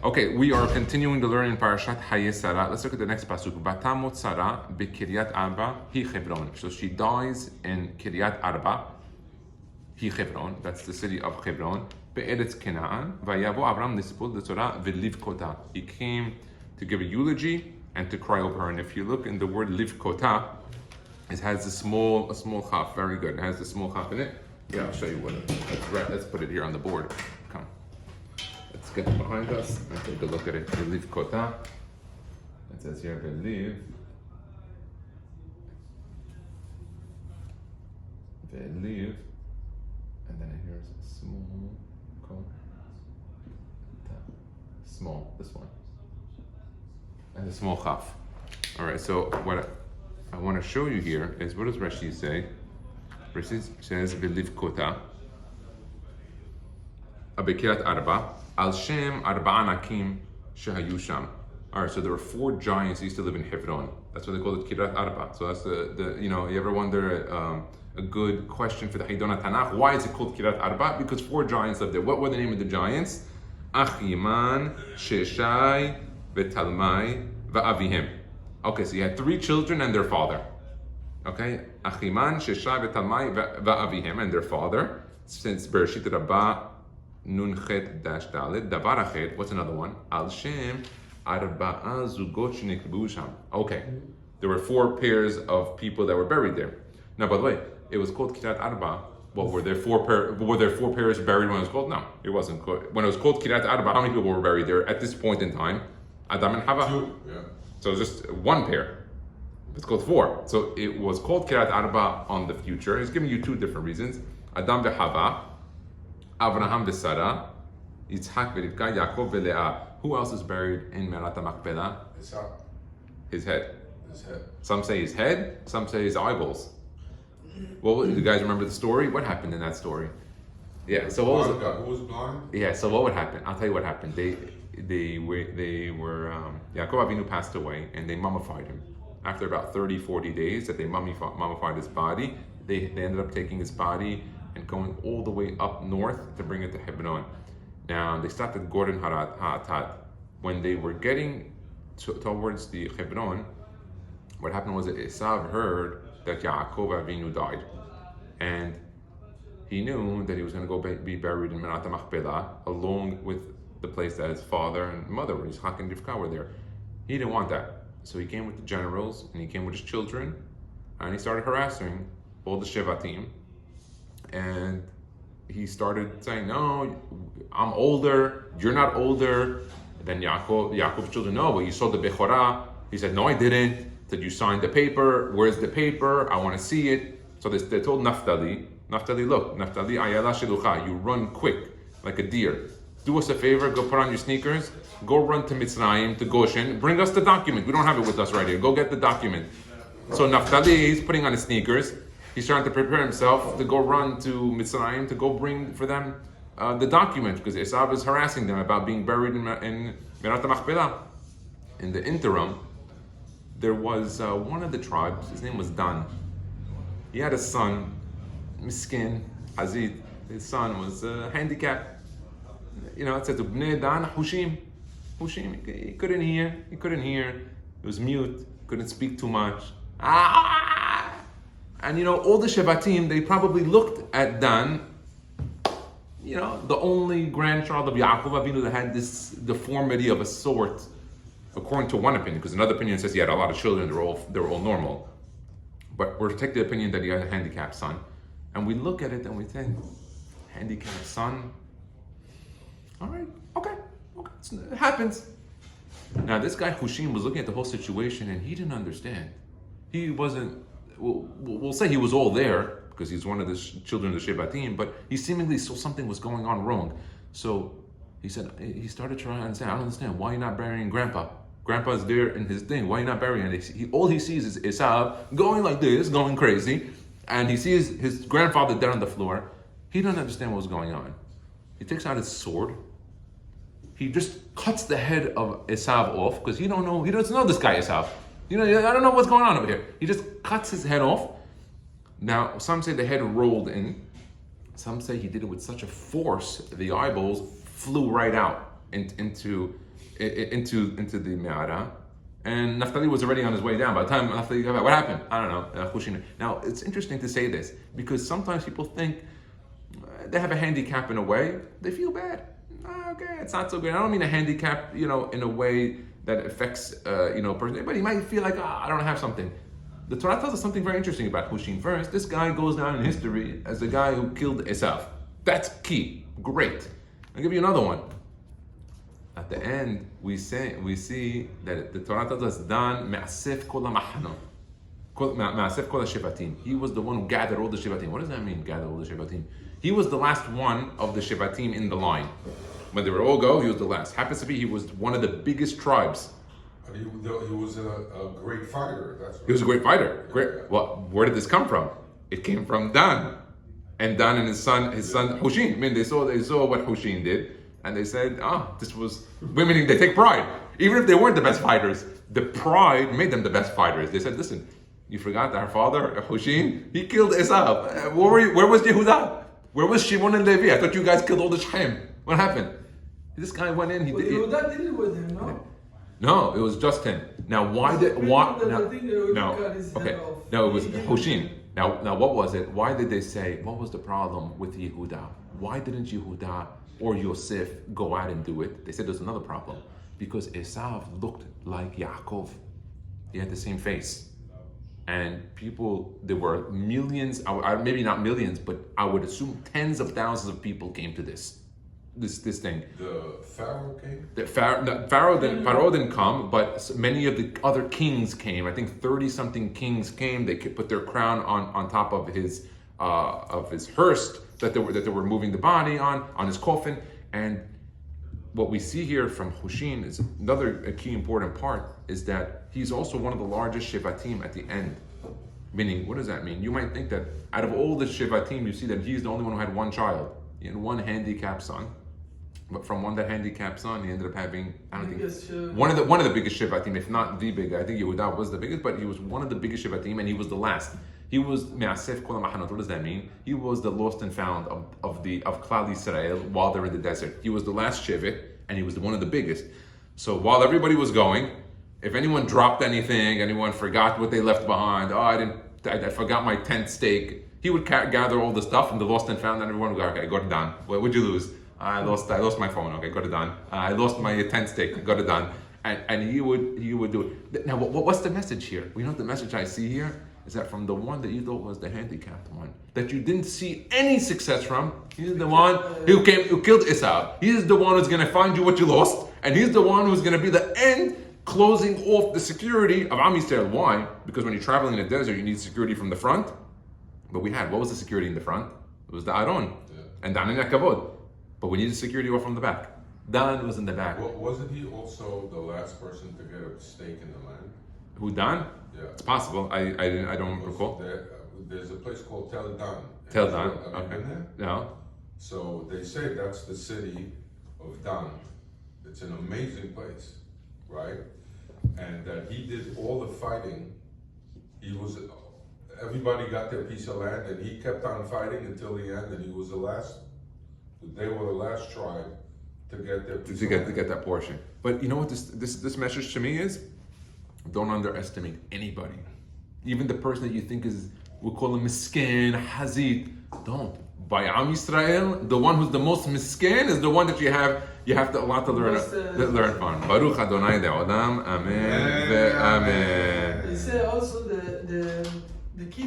Okay, we are continuing to learn in Parashat Haye Sarah. Let's look at the next pasuk. Batamot Sarah be Kiryat Arba hi Hebron. So she dies in Kiryat Arba hi Hebron. That's the city of Hebron. Be'eretz Canaan. Vayavo Avraham nispul l'Torah v'livkota. He came to give a eulogy and to cry over her. And if you look in the word livkota, it has a small chaf. Very good. It has a small chaf in it. Yeah, I'll show you what it is. Let's put it here on the board. Come. Let's get behind us and take a look at it. Veliv kota. It says here Veliv. Veliv. And then here's a small kota. Small, this one. And a small chaf. Alright, so what I want to show you here is, what does Rashi say? Rashi says Veliv kota. Abekirat Arba. Al Shem Arba Anakim Shehayu Sham. Alright, so there were 4 giants who used to live in Hebron. That's why they call it Kiryat Arba. So that's the you ever wonder a good question for the Haydon Tanakh? Why is it called Kiryat Arba? Because 4 giants lived there. What were the name of the giants? Achiman, Sheshai, Vetalmai, Va'avihim. Okay, so you had 3 children and their father. Okay, Achiman, Sheshai, Vetalmai, Va'avihim, and their father. Since Bereshit Rabbah Nunchet dash Dalet, Davar Achet, what's another one? Al Shem Arba'a Zugot Shnikbu Sham. Okay, there were 4 pairs of people that were buried there. Now, by the way, it was called Kiryat Arba. Well, were there 4 pairs buried when it was called? No, it wasn't. When it was called Kiryat Arba, how many people were buried there at this point in time? Adam and Hava. 2, yeah. So it was just 1 pair. It's called 4. So it was called Kiryat Arba on the future. He's giving you 2 different reasons. Adam and Hava. Avraham v'Sarah, Yitzhak v'Rivka, Yaakov v'Leah. Who else is buried in Merat HaMachpelah? His head. Some say his head, some say his eyeballs. Well, do you guys remember the story? What happened in that story? Yeah. So what was it? Who was blind? Yeah. So what would happen? I'll tell you what happened. They were Yaakov Avinu passed away, and they mummified him. After about 30-40 days that they mummified his body, they ended up taking his body and going all the way up north to bring it to Hebron. Now, they stopped at Gordon Ha'atat. When they were getting towards the Hebron, what happened was that Esav heard that Yaakov Avinu died. And he knew that he was going to go be buried in Merat HaMachpelah, along with the place that his father and mother, Yitzhak and Rivka, were there. He didn't want that. So he came with the generals, and he came with his children, and he started harassing all the Shevatim. And he started saying, no, I'm older, you're not older. And then Yaakov's children, no, but you saw the Bechorah. He said, no, I didn't. He said, you signed the paper. Where's the paper? I want to see it. So they told Naphtali, look, Naphtali, Ayala Shelucha, you run quick, like a deer. Do us a favor, go put on your sneakers, go run to Mitzrayim, to Goshen, bring us the document. We don't have it with us right here. Go get the document. So Naphtali, he's putting on his sneakers. He's trying to prepare himself to go run to Mitzrayim to go bring for them the document, because Esav is harassing them about being buried in Merat HaMachpelah. In the interim, there was one of the tribes, his name was Dan. He had a son, Miskin, Azid. His son was handicapped. It said to Bnei Dan, Hushim. He couldn't hear. He was mute, couldn't speak too much. And all the Shevatim, they probably looked at Dan, the only grandchild of Yaakov Avinu that had this deformity of a sort, according to one opinion, because another opinion says he had a lot of children, they were all normal. But we're taking the opinion that he had a handicapped son. And we look at it and we think, handicapped son? All right, okay, it happens. Now this guy Hushim was looking at the whole situation and he didn't understand. He wasn't, we'll say he was all there because he's one of the children of the Shevatim, but he seemingly saw something was going on wrong. So he started trying to understand, I don't understand, why are you not burying Grandpa? Grandpa's there in his thing, why are you not burying him? All he sees is Esav going like this, going crazy, and he sees his grandfather dead on the floor. He doesn't understand what was going on. He takes out his sword. He just cuts the head of Esav off because he doesn't know this guy Esav. I don't know what's going on over here. He just cuts his head off. Now, some say the head rolled in. Some say he did it with such a force, the eyeballs flew right out into into the Me'ara, and Naphtali was already on his way down. By the time Naphtali got back, what happened? I don't know. Hushin. Now, it's interesting to say this, because sometimes people think they have a handicap in a way, they feel bad. Okay, it's not so good. I don't mean a handicap, in a way that affects, person. But he might feel like, I don't have something. The Torah tells us something very interesting about Hushin. First, this guy goes down in history as the guy who killed Esav. That's key. Great. I'll give you another one. At the end, we see that the Torah tells us, Dan me'asef kol ha'machano. Me'asef kol ha'shevatim. He was the one who gathered all the Shevatim. What does that mean, gather all the Shevatim? He was the last one of the Shevatim in the line. When they were all go, he was the last. Happens to be, he was one of the biggest tribes. He was a great fighter. That's right. He was a great fighter. Great. Yeah. Well, where did this come from? It came from Dan, and Dan and his son Hushin. I mean, they saw what Hushin did, and they said, this was women. They take pride, even if they weren't the best fighters. The pride made them the best fighters. They said, listen, you forgot that our father Hushin, he killed Esav. Where was Yehuda? Where was Shimon and Levi? I thought you guys killed all the Shechem. What happened? This guy went in. Yehuda did it with him, no? No, it was just him. Now, why did? Why? No. Okay. No, it was Hushin. Now, what was it? Why did they say? What was the problem with Yehuda? Why didn't Yehuda or Yosef go out and do it? They said there's another problem, because Esav looked like Yaakov. He had the same face, and there were millions. Maybe not millions, but I would assume tens of thousands of people came to this thing. The Pharaoh came? Pharaoh didn't come, but many of the other kings came. I think 30-something kings came. They could put their crown on top of his hearse that they were moving the body on his coffin. And what we see here from Hushin is a key important part, is that he's also one of the largest Shevatim at the end. Meaning, what does that mean? You might think that out of all the Shevatim, you see that he's the only one who had one child. He had one handicapped son. But from that handicapped son, he ended up having, one of the biggest Shevatim, if not the biggest. I think Yehuda was the biggest, but he was one of the biggest Shevatim, and he was the last. He was Me'asef Kol HaMachanot. What does that mean? He was the lost and found of Klal Yisrael while they're in the desert. He was the last Shevet, and he was one of the biggest. So while everybody was going, if anyone dropped anything, anyone forgot what they left behind, I forgot my tent stake, he would gather all the stuff from the lost and found, and everyone would go, okay, got it done. What would you lose? I lost my phone. Okay, got it done. I lost my tent stake. Got it done. And he would do it. Now, what's the message here? You know what the message I see here is that from the one that you thought was the handicapped one, that you didn't see any success from, he's the one who killed Esau. He's the one who's going to find you what you lost, and he's the one who's going to be the end, closing off the security of Am Yisrael. Why? Because when you're traveling in the desert, you need security from the front. But what was the security in the front? It was the Aron and Dan and Kavod. But we needed security from the back. Dan was in the back. Well, wasn't he also the last person to get a stake in the land? Who, Dan? Yeah. It's possible. I don't recall. There's a place called Tel Dan. Tel Dan. Have you been there? No. So they say that's the city of Dan. It's an amazing place, right? And that he did all the fighting. Everybody got their piece of land, and he kept on fighting until the end, and he was the last. They were the last tribe to get their piece to get that portion. But you know what this message to me is? Don't underestimate anybody, even the person that you think we call him miskin, hazid. Don't. By Am Yisrael, the one who's the most miskin is the one that you have a lot to learn from. Baruch Adonai Le'olam. Amen. Amen. They say also the kids